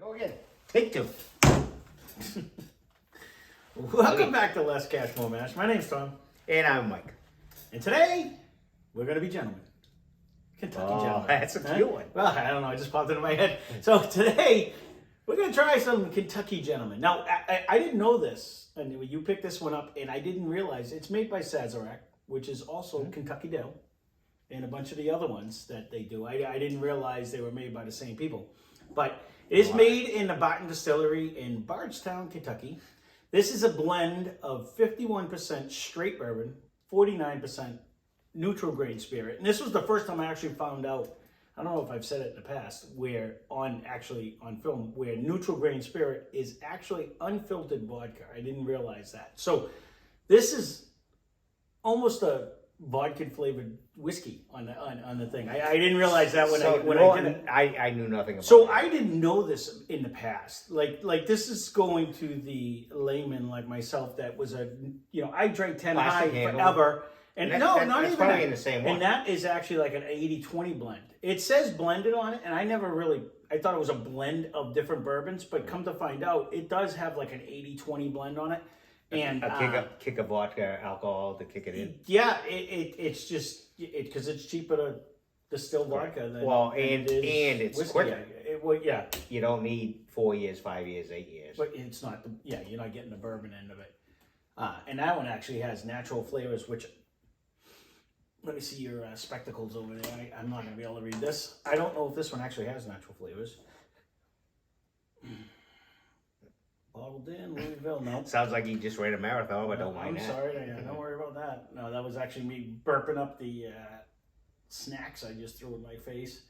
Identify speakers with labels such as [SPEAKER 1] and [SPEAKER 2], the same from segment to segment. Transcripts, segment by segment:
[SPEAKER 1] Go again. Take two. Welcome back to Less Cash, More Mash. My name's Tom.
[SPEAKER 2] And I'm Mike.
[SPEAKER 1] And today, we're going to be gentlemen. Kentucky gentlemen.
[SPEAKER 2] That's a cute one.
[SPEAKER 1] Well, I don't know. It just popped into my head. So today, we're going to try some Kentucky gentlemen. Now, I didn't know this. And you picked this one up, and I didn't realize it's made by Sazerac, which is also Kentucky Dale, and a bunch of the other ones that they do. I didn't realize they were made by the same people. But it is made in the Barton Distillery in Bardstown, Kentucky. This is a blend of 51% straight bourbon, 49% neutral grain spirit. And this was the first time I actually found out, I don't know if I've said it in the past, where on film, where neutral grain spirit is actually unfiltered vodka. I didn't realize that. So this is almost a vodka flavored whiskey on the thing. I didn't realize that when I did it.
[SPEAKER 2] I knew nothing about
[SPEAKER 1] So
[SPEAKER 2] it.
[SPEAKER 1] I didn't know this in the past. Like this is going to the layman like myself that was I drank 10
[SPEAKER 2] Plastic
[SPEAKER 1] high
[SPEAKER 2] handle.
[SPEAKER 1] forever. And not
[SPEAKER 2] that's
[SPEAKER 1] even
[SPEAKER 2] probably
[SPEAKER 1] that.
[SPEAKER 2] in the same one.
[SPEAKER 1] And that is actually like an 80-20 blend. It says blended on it, and I thought it was a blend of different bourbons, but come to find out, it does have like an 80-20 blend on it. And
[SPEAKER 2] a kick of vodka alcohol to kick it in.
[SPEAKER 1] Yeah, it's just because it's cheaper to distill vodka than
[SPEAKER 2] and it's
[SPEAKER 1] whiskey.
[SPEAKER 2] quicker.
[SPEAKER 1] Yeah.
[SPEAKER 2] You don't need 4 years, 5 years, 8 years.
[SPEAKER 1] But it's not you're not getting the bourbon end of it. And that one actually has natural flavors, which, let me see your spectacles over there. I'm not going to be able to read this. I don't know if this one actually has natural flavors. Bottled in Louisville, no.
[SPEAKER 2] Sounds like you just ran a marathon, but don't mind
[SPEAKER 1] I'm
[SPEAKER 2] that.
[SPEAKER 1] sorry, don't worry about that. No, that was actually me burping up the snacks I just threw in my face.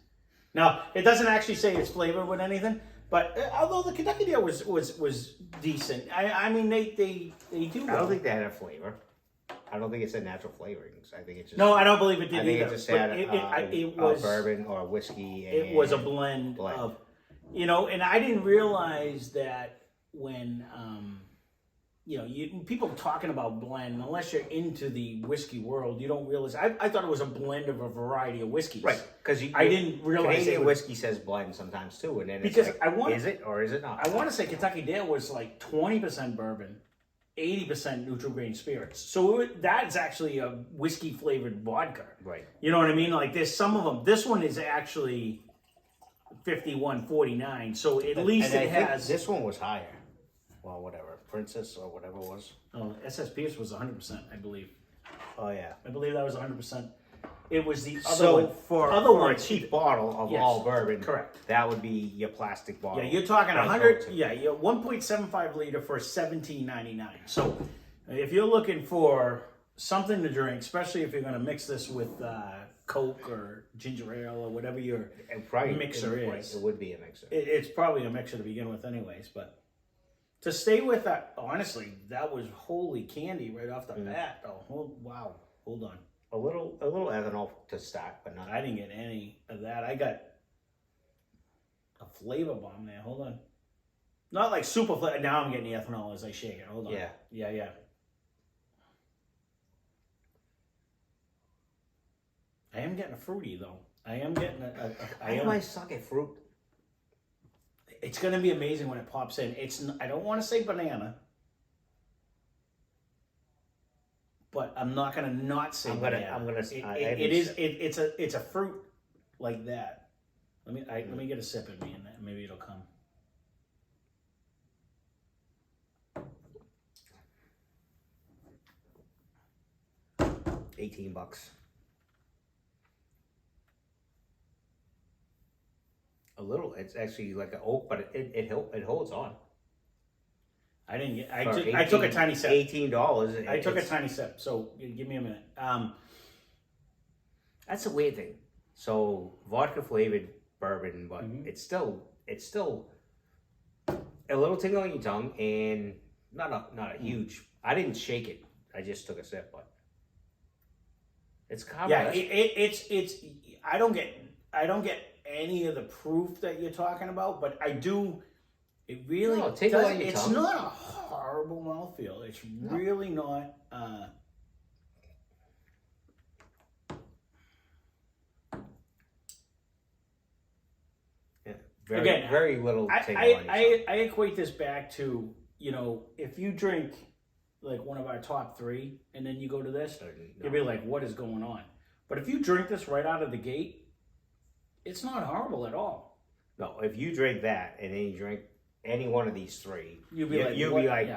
[SPEAKER 1] Now, it doesn't actually say it's flavored with anything, but although the Kentucky Dale was decent, I mean they do.
[SPEAKER 2] I don't think they had a flavor. I don't think it said natural flavorings. I think it's just.
[SPEAKER 1] No, I don't believe it did
[SPEAKER 2] I think
[SPEAKER 1] either.
[SPEAKER 2] it just had
[SPEAKER 1] it was
[SPEAKER 2] bourbon or whiskey. And
[SPEAKER 1] it was a blend of, and I didn't realize that when people talking about blend, unless you're into the whiskey world, you don't realize. I thought it was a blend of a variety of whiskeys.
[SPEAKER 2] Right, because
[SPEAKER 1] I didn't realize
[SPEAKER 2] Canadian whiskey says blend sometimes too, and then
[SPEAKER 1] because
[SPEAKER 2] it's like, is it or is it not?
[SPEAKER 1] I want to say Kentucky Dale was like 20% bourbon, 80% neutral grain spirits. So that's actually a whiskey flavored vodka.
[SPEAKER 2] Right.
[SPEAKER 1] You know what I mean? Like there's some of them. This one is actually 51-49. So at least
[SPEAKER 2] and
[SPEAKER 1] it
[SPEAKER 2] I think
[SPEAKER 1] has.
[SPEAKER 2] this one was higher. Well, whatever, Princess or whatever it was.
[SPEAKER 1] Oh, SS Pierce was 100%, I believe.
[SPEAKER 2] Oh yeah.
[SPEAKER 1] I believe that was 100%. It was the other
[SPEAKER 2] So
[SPEAKER 1] one.
[SPEAKER 2] for a cheap bottle of
[SPEAKER 1] Yes,
[SPEAKER 2] all bourbon,
[SPEAKER 1] correct.
[SPEAKER 2] that would be your plastic bottle.
[SPEAKER 1] Yeah, you're talking
[SPEAKER 2] Right,
[SPEAKER 1] 100. Yeah, you're 1.75 liter for $17.99. So if you're looking for something to drink, especially if you're going to mix this with Coke or ginger ale or whatever your mixer is,
[SPEAKER 2] It would be a mixer.
[SPEAKER 1] It's probably a mixer to begin with, anyways. But to stay with that, honestly, that was holy candy right off the bat. Oh, wow! Hold on.
[SPEAKER 2] A little ethanol to start, but not.
[SPEAKER 1] I didn't get any of that. I got a flavor bomb there. Hold on. Not like super flavor. Now I'm getting the ethanol as I shake it. Hold on. Yeah. I am getting a fruity though. I am getting
[SPEAKER 2] I suck at fruit.
[SPEAKER 1] It's going to be amazing when it pops in. I don't want to say banana, but I'm not going to not say banana. It's a fruit like that. Let me get a sip of me and maybe it'll come.
[SPEAKER 2] $18. A little. It's actually like an oak, but it holds on.
[SPEAKER 1] I didn't get. I took a tiny sip.
[SPEAKER 2] $18.
[SPEAKER 1] I took a tiny sip. So give me a minute.
[SPEAKER 2] That's a weird thing. So vodka flavored bourbon, but it's still a little tingle on your tongue, and not a huge. I didn't shake it. I just took a sip, but it's kind of
[SPEAKER 1] it's. I don't get any of the proof that you're talking about, but I do. It really does. It's not a horrible mouthfeel. It's really not.
[SPEAKER 2] very little tingle on your tongue.
[SPEAKER 1] I equate this back to, if you drink like one of our top 3 and then you go to this, you'll be like, what is going on? But if you drink this right out of the gate, it's not horrible at all.
[SPEAKER 2] No, if you drink that and then you drink any one of these 3,
[SPEAKER 1] you'll be like,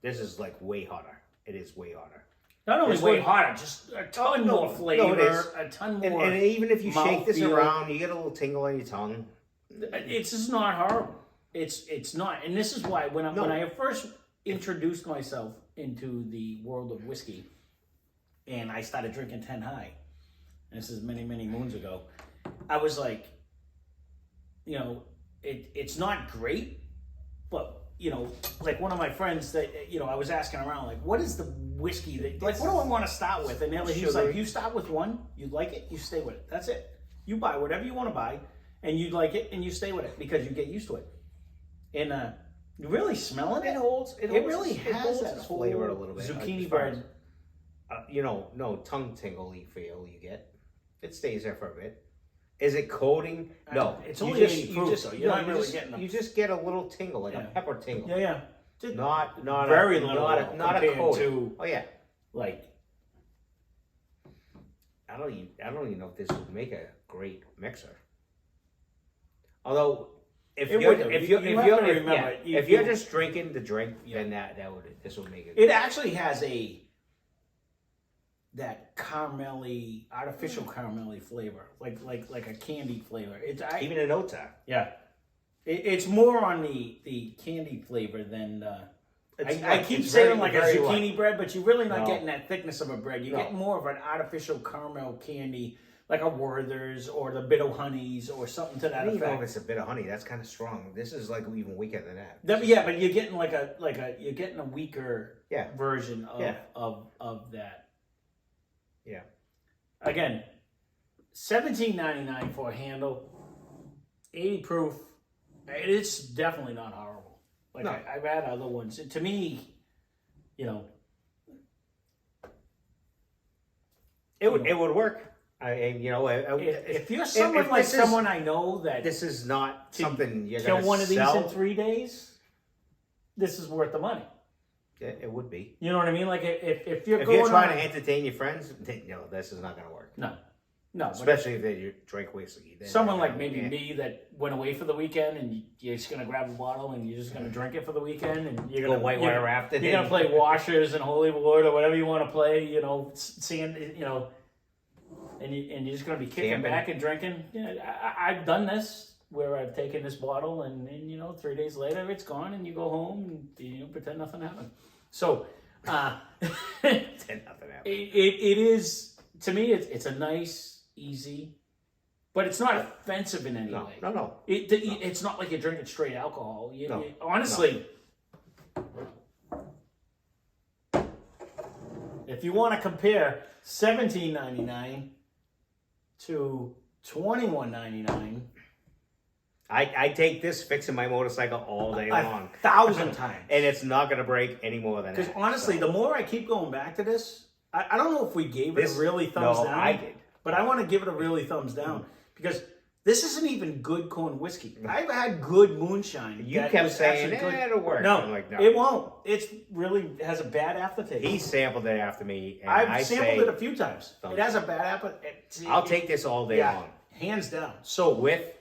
[SPEAKER 2] this is like way hotter. It is way hotter.
[SPEAKER 1] Not only way hotter, just a ton more flavor, a ton more.
[SPEAKER 2] And even if you shake this around, you get a little tingle on your tongue.
[SPEAKER 1] It's just not horrible. It's not, and this is why when I first introduced myself into the world of whiskey, and I started drinking 10 High, and this is many moons ago, I was like, it's not great, but like one of my friends that I was asking around, like, what is the whiskey that, like, what do I want to start with? And he was like, you start with one, you like it, you stay with it. That's it. You buy whatever you want to buy, and you like it, and you stay with it because you get used to it. And you really smelling it. It really has that whole
[SPEAKER 2] flavor a little bit.
[SPEAKER 1] Zucchini bread.
[SPEAKER 2] No tongue tingle feel you get. It stays there for a bit. Is it coating? No,
[SPEAKER 1] it's only 80 proof, so you're not really getting.
[SPEAKER 2] You just get a little tingle, like a pepper tingle.
[SPEAKER 1] Yeah.
[SPEAKER 2] Not
[SPEAKER 1] very little.
[SPEAKER 2] Not a coating.
[SPEAKER 1] Oh yeah,
[SPEAKER 2] like I don't even know if this would make a great mixer. Although if you're just drinking the drink, then this would make it.
[SPEAKER 1] It actually has that caramelly, artificial caramelly flavor, like a candy flavor.
[SPEAKER 2] Even a note tap.
[SPEAKER 1] Yeah, it's more on the candy flavor than. I keep saying like a zucchini bread, but you're really not getting that thickness of a bread. You're getting more of an artificial caramel candy, like a Werther's or the Bit of Honeys or something to that effect. I don't even know if
[SPEAKER 2] it's a Bit of Honey. That's kind of strong. This is like even weaker than that.
[SPEAKER 1] But you're getting you're getting a weaker version of that.
[SPEAKER 2] Yeah.
[SPEAKER 1] Again, $17.99 for a handle, 80 proof. It's definitely not horrible. I've had other ones. To me,
[SPEAKER 2] it would work.
[SPEAKER 1] If you're someone I know that
[SPEAKER 2] this is not something you're
[SPEAKER 1] kill
[SPEAKER 2] gonna
[SPEAKER 1] one of these
[SPEAKER 2] sell.
[SPEAKER 1] in 3 days, this is worth the money.
[SPEAKER 2] It would be.
[SPEAKER 1] You know what I mean? Like if
[SPEAKER 2] you're trying to entertain your friends, this is not going to work.
[SPEAKER 1] No.
[SPEAKER 2] Especially if they drink whiskey.
[SPEAKER 1] Someone like maybe me that went away for the weekend and you're just going to grab a bottle and you're just going to drink it for the weekend and you're going to
[SPEAKER 2] whitewater raft it.
[SPEAKER 1] You're going to play washers and holy wood or whatever you want to play. Sand. And you're just going to be kicking back and drinking. I've done this. Where I've taken this bottle and 3 days later it's gone and you go home and pretend nothing happened. So,
[SPEAKER 2] pretend nothing happened.
[SPEAKER 1] It is, to me, it's a nice, easy, but it's not offensive in any way.
[SPEAKER 2] No.
[SPEAKER 1] It's not like you're drinking straight alcohol. Honestly, if you want to compare $17.99 to $21.99.
[SPEAKER 2] I take this fixing my motorcycle all day long.
[SPEAKER 1] 1,000 times.
[SPEAKER 2] And it's not going to break any more than that.
[SPEAKER 1] Because honestly, the more I keep going back to this, I don't know if we gave it a really thumbs down.
[SPEAKER 2] I did.
[SPEAKER 1] But I want to give it a really thumbs down. Because this isn't even good corn whiskey. I've had good moonshine.
[SPEAKER 2] You kept saying, it'll work.
[SPEAKER 1] No, it won't. It really has a bad aftertaste.
[SPEAKER 2] He sampled it after me. And
[SPEAKER 1] I've sampled it a few times. It has a bad aftertaste.
[SPEAKER 2] I'll take this all day long.
[SPEAKER 1] Hands down. So
[SPEAKER 2] with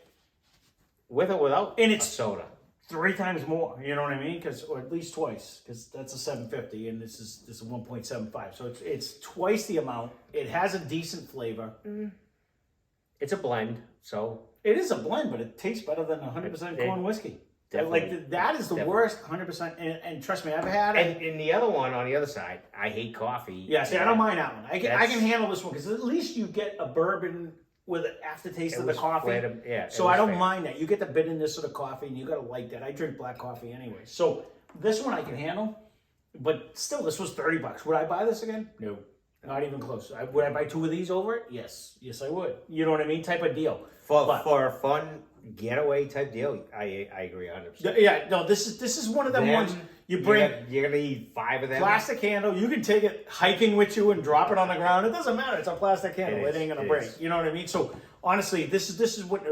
[SPEAKER 2] or without
[SPEAKER 1] it's
[SPEAKER 2] soda.
[SPEAKER 1] 3 times more, you know what I mean? Or at least twice, because that's a 750 and this is 1.75. So it's twice the amount. It has a decent flavor.
[SPEAKER 2] It's a blend, so
[SPEAKER 1] it is a blend, but it tastes better than 100% corn whiskey. That is the worst 100%. And trust me, I've had it.
[SPEAKER 2] And the other one on the other side, I hate coffee.
[SPEAKER 1] Yeah, see, I don't mind that one. I can handle this one because at least you get a bourbon with an aftertaste of the coffee. So I don't mind that. You get the bitterness of the coffee and you got to like that. I drink black coffee anyway. So this one I can handle, but still, this was $30. Would I buy this again? No. Not even close. Would I buy 2 of these over it? Yes. Yes, I would. You know what I mean? Type of deal.
[SPEAKER 2] For a fun getaway type deal, I agree 100%.
[SPEAKER 1] Yeah, no, this is one of them ones you bring.
[SPEAKER 2] You're going to need 5 of them.
[SPEAKER 1] Plastic handle. You can take it hiking with you and drop it on the ground. It doesn't matter. It's a plastic handle. It ain't going to break. You know what I mean? So honestly, this is what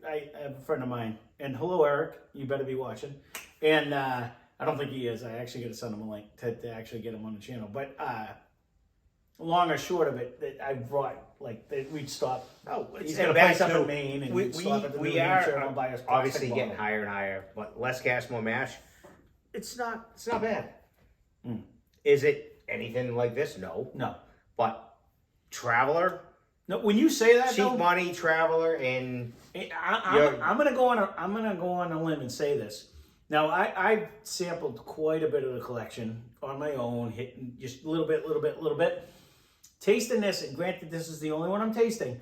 [SPEAKER 1] I have a friend of mine, and hello Eric, you better be watching, and I don't think he is. I actually got to send him a link to actually get him on the channel, but long or short of it, that I brought like that we'd stop.
[SPEAKER 2] Oh,
[SPEAKER 1] He's got a place up in Maine, and we'd stop at the
[SPEAKER 2] we
[SPEAKER 1] New Hampshire
[SPEAKER 2] are
[SPEAKER 1] and buy us plastic
[SPEAKER 2] obviously
[SPEAKER 1] bottle.
[SPEAKER 2] getting higher and higher, but less gas, more mash. It's not bad. Is it anything like this? No.
[SPEAKER 1] No.
[SPEAKER 2] But Traveler,
[SPEAKER 1] No, when you say that,
[SPEAKER 2] cheap
[SPEAKER 1] though,
[SPEAKER 2] money Traveler, and
[SPEAKER 1] I'm gonna go on a limb and say this. Now, I sampled quite a bit of the collection on my own, hitting just a little bit. Tasting this, and granted, this is the only one I'm tasting.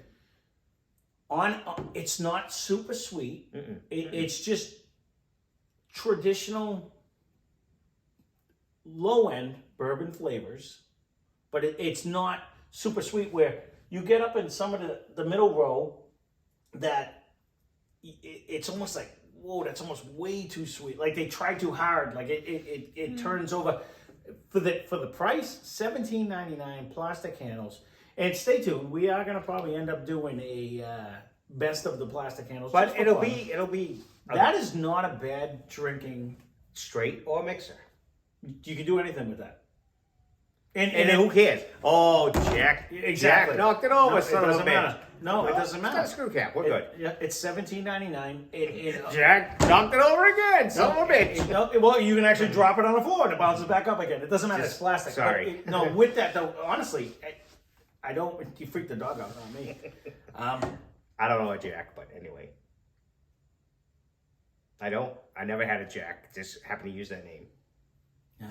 [SPEAKER 1] It's not super sweet. It's just traditional low end bourbon flavors, but it's not super sweet where you get up in some of the middle row that it's almost like, whoa, that's almost way too sweet. Like they try too hard. Like it turns over. For the price, $17.99, plastic handles. And stay tuned, we are gonna probably end up doing a best of the plastic handles.
[SPEAKER 2] but it'll be
[SPEAKER 1] that is not a bad drinking.
[SPEAKER 2] straight or mixer.
[SPEAKER 1] You can do anything with that.
[SPEAKER 2] And who cares? Oh, Jack!
[SPEAKER 1] Exactly.
[SPEAKER 2] Jack knocked it over.
[SPEAKER 1] No,
[SPEAKER 2] son
[SPEAKER 1] it
[SPEAKER 2] of a
[SPEAKER 1] doesn't
[SPEAKER 2] bitch.
[SPEAKER 1] matter. No, it doesn't
[SPEAKER 2] It's got a
[SPEAKER 1] matter.
[SPEAKER 2] screw cap. We're good.
[SPEAKER 1] Yeah, it's $17.99.
[SPEAKER 2] Jack knocked it over again. Son of a bitch.
[SPEAKER 1] No, well, you can actually drop it on the floor and it bounces back up again. It doesn't matter. It's plastic.
[SPEAKER 2] Sorry.
[SPEAKER 1] But no, with that though, honestly, I don't. You freak the dog out on me.
[SPEAKER 2] I don't know a Jack, but anyway. I never had a Jack. Just happened to use that name.
[SPEAKER 1] Yeah,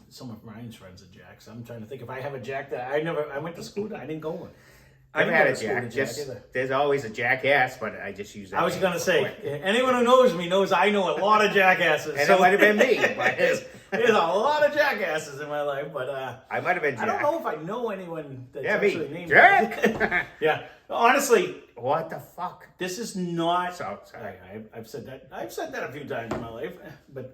[SPEAKER 1] some of Ryan's friends are Jacks. I'm trying to think if I have a Jack that I went to school. I didn't go one.
[SPEAKER 2] I've
[SPEAKER 1] didn't
[SPEAKER 2] had
[SPEAKER 1] go
[SPEAKER 2] a
[SPEAKER 1] to school
[SPEAKER 2] Jack.
[SPEAKER 1] with
[SPEAKER 2] Just
[SPEAKER 1] either.
[SPEAKER 2] there's always a jackass, but I just use that.
[SPEAKER 1] I was
[SPEAKER 2] name
[SPEAKER 1] gonna
[SPEAKER 2] real
[SPEAKER 1] say,
[SPEAKER 2] quick.
[SPEAKER 1] anyone who knows me knows I know a lot of jackasses.
[SPEAKER 2] And it might have been me, but
[SPEAKER 1] there's a lot of jackasses in my life, but
[SPEAKER 2] I might have been
[SPEAKER 1] I
[SPEAKER 2] Jack.
[SPEAKER 1] don't know if I know anyone that's
[SPEAKER 2] Yeah,
[SPEAKER 1] actually
[SPEAKER 2] me.
[SPEAKER 1] named
[SPEAKER 2] Jack.
[SPEAKER 1] Yeah, honestly,
[SPEAKER 2] What the fuck?
[SPEAKER 1] this is not.
[SPEAKER 2] So sorry.
[SPEAKER 1] I've said that. I've said that a few times in my life, but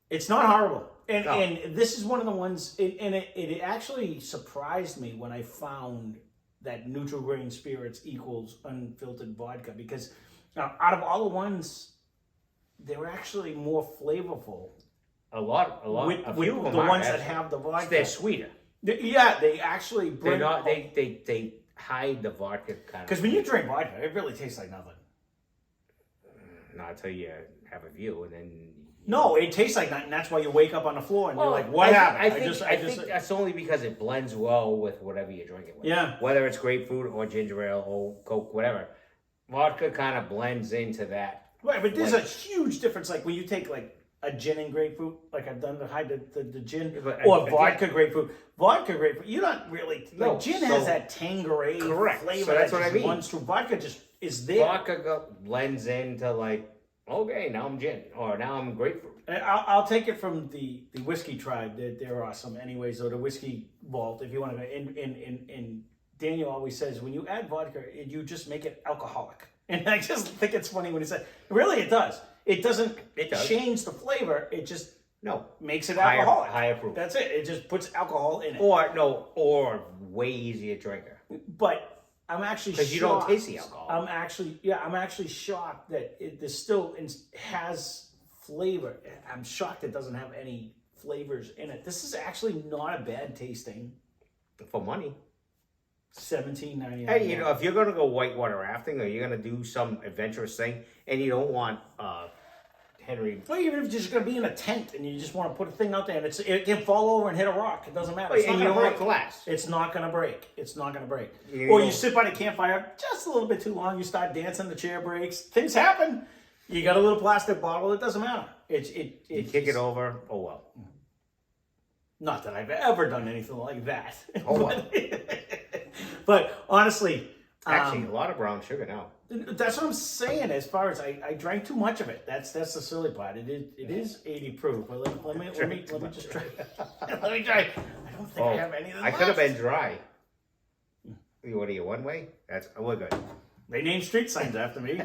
[SPEAKER 1] it's not horrible. And
[SPEAKER 2] No.
[SPEAKER 1] and this is one of the ones. It actually surprised me when I found that neutral grain spirits equals unfiltered vodka, because out of all the ones, they were actually more flavorful.
[SPEAKER 2] A lot.
[SPEAKER 1] With
[SPEAKER 2] A few of them
[SPEAKER 1] the
[SPEAKER 2] are,
[SPEAKER 1] ones that
[SPEAKER 2] actually.
[SPEAKER 1] have the vodka.
[SPEAKER 2] They're sweeter.
[SPEAKER 1] Yeah, they actually
[SPEAKER 2] They're
[SPEAKER 1] bring.
[SPEAKER 2] not. They hide the vodka kind of.
[SPEAKER 1] Because when you drink vodka, it really tastes like nothing.
[SPEAKER 2] Not until you have a view, and then.
[SPEAKER 1] No, it tastes like nothing. That's why you wake up on the floor and
[SPEAKER 2] Well,
[SPEAKER 1] you're like, "What happened?"
[SPEAKER 2] I think that's only because it blends well with whatever you're drinking with.
[SPEAKER 1] Yeah.
[SPEAKER 2] Whether it's grapefruit or ginger ale or Coke, whatever. Vodka kind of blends into that.
[SPEAKER 1] Right, but there's a huge difference. Like when you take like a gin and grapefruit, like I've done the gin,
[SPEAKER 2] But
[SPEAKER 1] or
[SPEAKER 2] again-
[SPEAKER 1] vodka grapefruit. Vodka grapefruit, you're not really. Like
[SPEAKER 2] No,
[SPEAKER 1] gin
[SPEAKER 2] so-
[SPEAKER 1] has that Tanqueray
[SPEAKER 2] Correct.
[SPEAKER 1] flavor.
[SPEAKER 2] So that's
[SPEAKER 1] that
[SPEAKER 2] what I
[SPEAKER 1] just
[SPEAKER 2] mean.
[SPEAKER 1] runs through. Vodka just is there.
[SPEAKER 2] Vodka blends into like, okay, now I'm gin, or now I'm grapefruit.
[SPEAKER 1] And I'll take it from the whiskey tribe. They're awesome. Anyways, or the whiskey vault, if you want to go. And Daniel always says, when you add vodka, you just make it alcoholic. And I just think it's funny when he said, really, it does. It doesn't change the flavor. It just makes it alcoholic.
[SPEAKER 2] Higher proof.
[SPEAKER 1] That's it. It just puts alcohol in it.
[SPEAKER 2] Or way easier drinker.
[SPEAKER 1] But I'm actually shocked.
[SPEAKER 2] Because you don't taste the alcohol.
[SPEAKER 1] I'm actually shocked that this still has flavor. I'm shocked it doesn't have any flavors in it. This is actually not a bad tasting.
[SPEAKER 2] For money.
[SPEAKER 1] $17.99.
[SPEAKER 2] Hey, if you're gonna go whitewater rafting, or you're gonna do some adventurous thing, and you don't want Henry.
[SPEAKER 1] Well, even if you're just gonna be in a tent and you just want to put a thing out there and it can fall over and hit a rock, it doesn't matter. It's
[SPEAKER 2] And
[SPEAKER 1] not
[SPEAKER 2] you
[SPEAKER 1] gonna
[SPEAKER 2] don't want
[SPEAKER 1] break.
[SPEAKER 2] glass.
[SPEAKER 1] It's not gonna break. It's not gonna break.
[SPEAKER 2] You
[SPEAKER 1] Or
[SPEAKER 2] know-
[SPEAKER 1] you sit by the campfire just a little bit too long. You start dancing. The chair breaks. Things happen. You got a little plastic bottle. It doesn't matter.
[SPEAKER 2] You kick it over. Oh well.
[SPEAKER 1] Not that I've ever done anything like that.
[SPEAKER 2] Oh well.
[SPEAKER 1] But honestly,
[SPEAKER 2] Actually, a lot of brown sugar now.
[SPEAKER 1] that's what I'm saying. As far as I drank too much of it. That's the silly part. It is 80 proof. But let me just try. Let me try. I don't think I have any of them.
[SPEAKER 2] I could have been dry. What are you, one way? We're good.
[SPEAKER 1] They named street signs after me.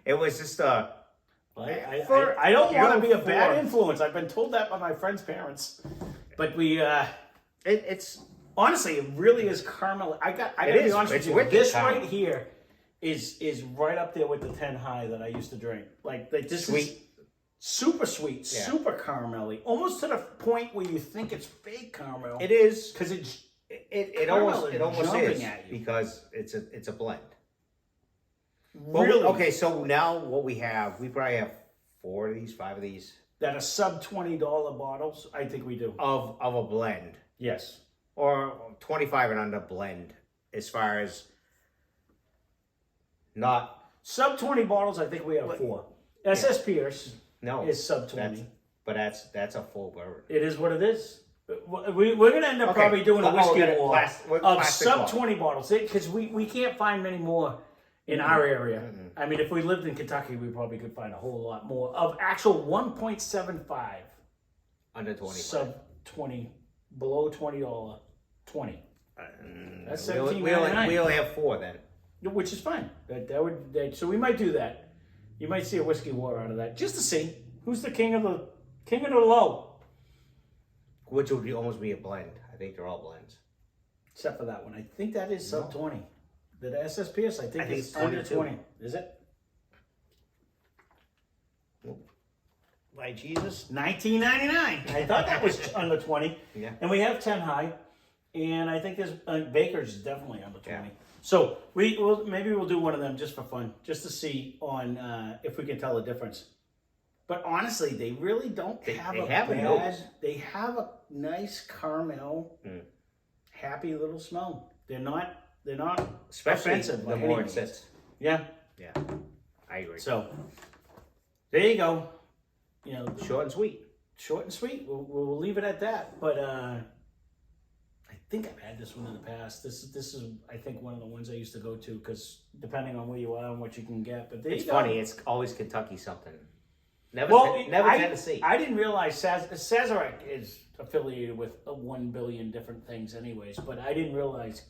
[SPEAKER 2] It was just
[SPEAKER 1] I don't want to be a bad
[SPEAKER 2] for-
[SPEAKER 1] influence. I've been told that by my friend's parents. But
[SPEAKER 2] it's
[SPEAKER 1] Honestly, it really is caramel. I gotta
[SPEAKER 2] It
[SPEAKER 1] be
[SPEAKER 2] is.
[SPEAKER 1] honest
[SPEAKER 2] It's
[SPEAKER 1] with you.
[SPEAKER 2] wicked
[SPEAKER 1] This
[SPEAKER 2] caramel.
[SPEAKER 1] right here is right up there with the 10 high that I used to drink. Like this
[SPEAKER 2] Sweet.
[SPEAKER 1] is super sweet,
[SPEAKER 2] Yeah.
[SPEAKER 1] super caramelly, almost to the point where you think it's fake caramel.
[SPEAKER 2] It is.
[SPEAKER 1] Because it's
[SPEAKER 2] It
[SPEAKER 1] caramel
[SPEAKER 2] almost
[SPEAKER 1] jumping
[SPEAKER 2] is
[SPEAKER 1] at you.
[SPEAKER 2] because it's a blend.
[SPEAKER 1] really
[SPEAKER 2] Okay, so now what we probably have 4 of these, 5 of these
[SPEAKER 1] that are sub $20 bottles. I think we do.
[SPEAKER 2] of a blend
[SPEAKER 1] Yes.
[SPEAKER 2] or 25 and under blend as far as not
[SPEAKER 1] Sub 20 bottles, I think we have 4. SS Pierce
[SPEAKER 2] no
[SPEAKER 1] is sub 20.
[SPEAKER 2] That's a full bourbon.
[SPEAKER 1] It is what it is. We're going to end up probably doing a whiskey war of
[SPEAKER 2] plastic
[SPEAKER 1] sub
[SPEAKER 2] bottle.
[SPEAKER 1] 20 bottles because we can't find many more in our area. I mean, if we lived in Kentucky, we probably could find a whole lot more of actual 1.75
[SPEAKER 2] Under 20.
[SPEAKER 1] sub 20, below $20, 20. That's
[SPEAKER 2] we
[SPEAKER 1] $17.99.
[SPEAKER 2] only have 4 then.
[SPEAKER 1] Which is fine. So we might do that. You might see a whiskey war out of that, just to see who's the king of the low.
[SPEAKER 2] Which would almost be a blend. I think they're all blends.
[SPEAKER 1] Except for that one. I think that is sub 20. The SSPS, I think
[SPEAKER 2] it's
[SPEAKER 1] it's under
[SPEAKER 2] 22.
[SPEAKER 1] 20. Is it?
[SPEAKER 2] My Jesus.
[SPEAKER 1] $19.99. I thought that was under 20.
[SPEAKER 2] Yeah.
[SPEAKER 1] And we have 10 high. And I think there's Baker's is definitely under 20.
[SPEAKER 2] Yeah.
[SPEAKER 1] So maybe we'll do one of them just for fun, just to see on if we can tell the difference. But honestly, they really don't have a bad. They have a nice caramel, happy little smell. They're not
[SPEAKER 2] Especially
[SPEAKER 1] offensive
[SPEAKER 2] the
[SPEAKER 1] by
[SPEAKER 2] more
[SPEAKER 1] any
[SPEAKER 2] it
[SPEAKER 1] means.
[SPEAKER 2] sits.
[SPEAKER 1] Yeah.
[SPEAKER 2] Yeah. I agree.
[SPEAKER 1] So there you go. You know,
[SPEAKER 2] Short and sweet.
[SPEAKER 1] short and sweet. We'll leave it at that. But I think I've had this one in the past. This is I think one of the ones I used to go to because depending on where you are and what you can get. But
[SPEAKER 2] It's funny. It's always Kentucky something. Never
[SPEAKER 1] I,
[SPEAKER 2] Tennessee.
[SPEAKER 1] I didn't realize Sazerac is affiliated with 1 billion different things, anyways. But I didn't realize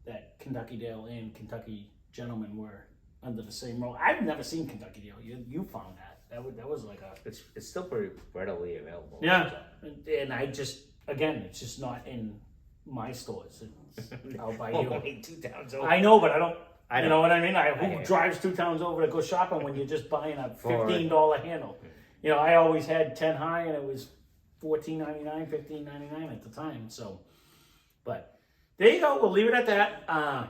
[SPEAKER 1] that Kentucky Dale and Kentucky Gentleman were under the same role. I've never seen Kentucky Dale. You found that. That was like a.
[SPEAKER 2] It's still pretty readily available.
[SPEAKER 1] Yeah, and I just it's just not in my stores. It's out by you.
[SPEAKER 2] Only 2 towns over.
[SPEAKER 1] I know, but I don't.
[SPEAKER 2] I know.
[SPEAKER 1] You know what I mean? Who
[SPEAKER 2] hear you.
[SPEAKER 1] drives 2 towns over to go shopping when you're just buying a $15 handle? You know, I always had 10 high, and it was $14.99, $15.99 at the time. So, but there you go. We'll leave it at that. I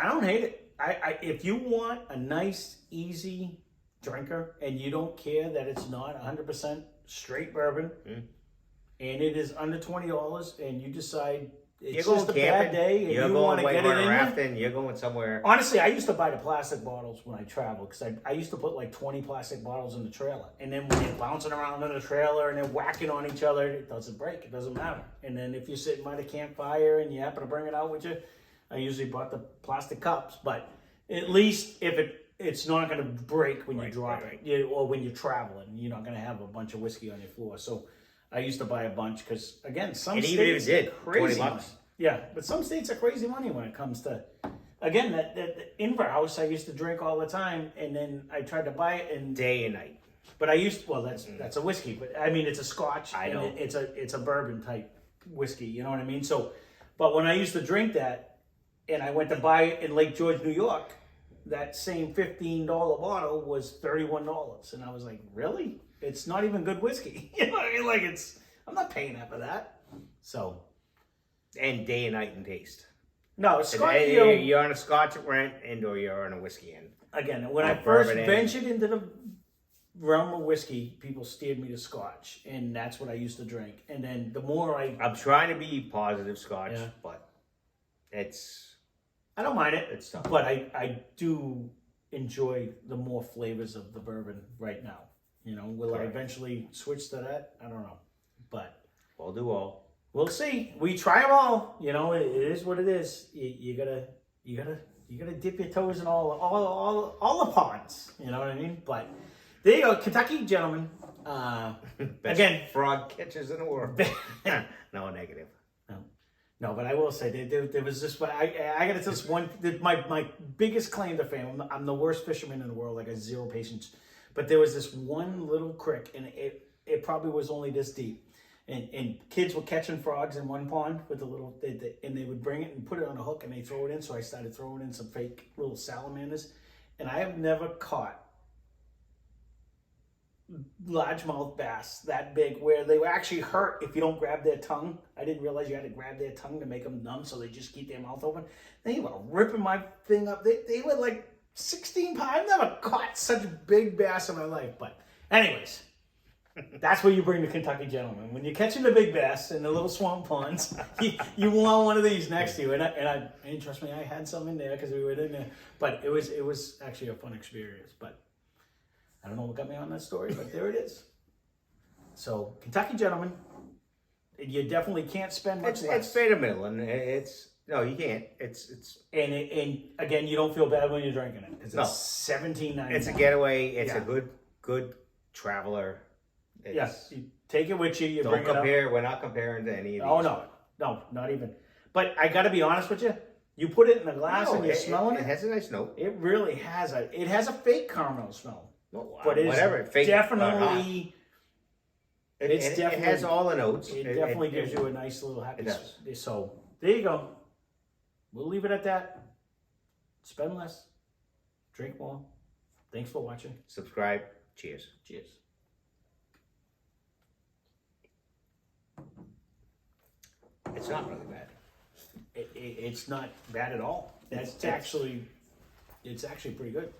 [SPEAKER 1] don't hate it. If you want a nice, easy drinker, and you don't care that it's not 100% straight bourbon, and it is under $20, and you decide it's just a bad day, and you want to get it in
[SPEAKER 2] rafting, you're going somewhere.
[SPEAKER 1] Honestly, I used to buy the plastic bottles when I traveled because I used to put like 20 plastic bottles in the trailer. And then when they're bouncing around in the trailer and they're whacking on each other, it doesn't break. It doesn't matter. And then if you're sitting by the campfire and you happen to bring it out with you, I usually bought the plastic cups. But at least if it's not going to break when you drop it or when you're traveling. You're not going to have a bunch of whiskey on your floor. So I used to buy a bunch because, again, some
[SPEAKER 2] And
[SPEAKER 1] states
[SPEAKER 2] even if it did,
[SPEAKER 1] are crazy
[SPEAKER 2] $20.
[SPEAKER 1] money. Yeah, but some states are crazy money when it comes to, again, that Inver House I used to drink all the time, and then I tried to buy it, and
[SPEAKER 2] Day and night.
[SPEAKER 1] but I used that's a whiskey, but I mean it's a Scotch,
[SPEAKER 2] I know.
[SPEAKER 1] and it's a bourbon type whiskey, you know what I mean? So, but when I used to drink that, and I went to buy it in Lake George, New York, that same $15 bottle was $31, and I was like, really? It's not even good whiskey, you know what I mean? Like I'm not paying that for that, so.
[SPEAKER 2] And day and night in taste.
[SPEAKER 1] No, Scotch.
[SPEAKER 2] You're on a Scotch rent or you're on a whiskey end.
[SPEAKER 1] Again, when I first ventured into the realm of whiskey, people steered me to Scotch, and that's what I used to drink. And then the more
[SPEAKER 2] I'm trying to be positive Scotch, but
[SPEAKER 1] I don't mind it.
[SPEAKER 2] It's tough.
[SPEAKER 1] But I do enjoy the more flavors of the bourbon right now. You know, will I eventually switch to that? I don't know, but
[SPEAKER 2] we'll do all.
[SPEAKER 1] We'll see. We try them all. You know, it is what it is. You gotta dip your toes in all the ponds. You know what I mean? But there you go, Kentucky Gentleman. Again,
[SPEAKER 2] frog catchers in the world. No, negative.
[SPEAKER 1] No, but I will say there was this. I got to tell this one. My biggest claim to fame. I'm the worst fisherman in the world. I got 0 patience. But there was this one little creek, and it probably was only this deep. And kids were catching frogs in one pond with a little, and they would bring it and put it on a hook and they throw it in. So I started throwing in some fake little salamanders, and I have never caught largemouth bass that big where they were actually hurt if you don't grab their tongue. I didn't realize you had to grab their tongue to make them numb, so they just keep their mouth open. They were ripping my thing up. They were like 16 pounds. I've never caught such big bass in my life. But anyways, that's where you bring the Kentucky Gentleman. When you're catching the big bass in the little swamp ponds, you want one of these next to you. And trust me, I had some in there because we were in there. But it was actually a fun experience. But I don't know what got me on that story, but there it is. So, Kentucky Gentleman, you definitely can't spend much less.
[SPEAKER 2] It's straight in the middle, and no, you can't.
[SPEAKER 1] And again, you don't feel bad when you're drinking it. It's $17.99.
[SPEAKER 2] It's a getaway. It's a good traveler.
[SPEAKER 1] Yes, you take it with you. You
[SPEAKER 2] don't
[SPEAKER 1] bring
[SPEAKER 2] compare.
[SPEAKER 1] it up.
[SPEAKER 2] We're not comparing to any of these.
[SPEAKER 1] Oh no, not even. But I got to be honest with you. You put it in a glass and you're smelling it.
[SPEAKER 2] It has a nice note.
[SPEAKER 1] It really has a fake caramel smell.
[SPEAKER 2] No,
[SPEAKER 1] but it's
[SPEAKER 2] whatever. Fake,
[SPEAKER 1] definitely.
[SPEAKER 2] It has all the notes.
[SPEAKER 1] It definitely gives you a nice little happy. It does. So there you go. We'll leave it at that. Spend less, drink more. Thanks for watching.
[SPEAKER 2] Subscribe. Cheers.
[SPEAKER 1] Cheers.
[SPEAKER 2] It's not really bad.
[SPEAKER 1] It's not bad at all. It's actually pretty good.